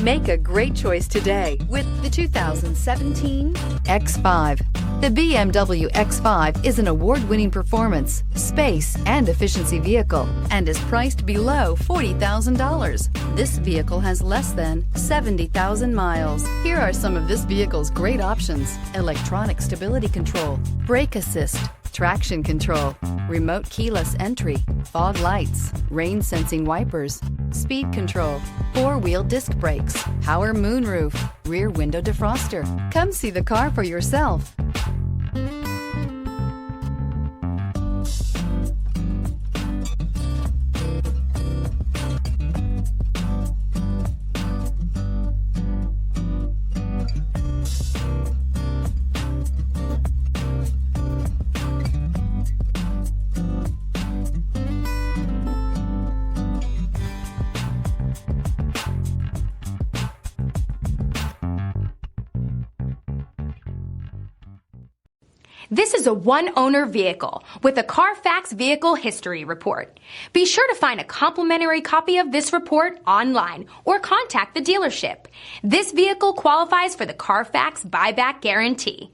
Make a great choice today with the 2017 X5. The BMW X5 is an award-winning performance, space, and efficiency vehicle and is priced below $40,000. This vehicle has less than 70,000 miles. Here are some of this vehicle's great options: electronic stability control, brake assist, traction control, remote keyless entry, fog lights, rain sensing wipers, speed control, four-wheel disc brakes, power moonroof, rear window defroster. Come see the car for yourself. This is a one-owner vehicle with a Carfax Vehicle History Report. Be sure to find a complimentary copy of this report online or contact the dealership. This vehicle qualifies for the Carfax Buyback Guarantee.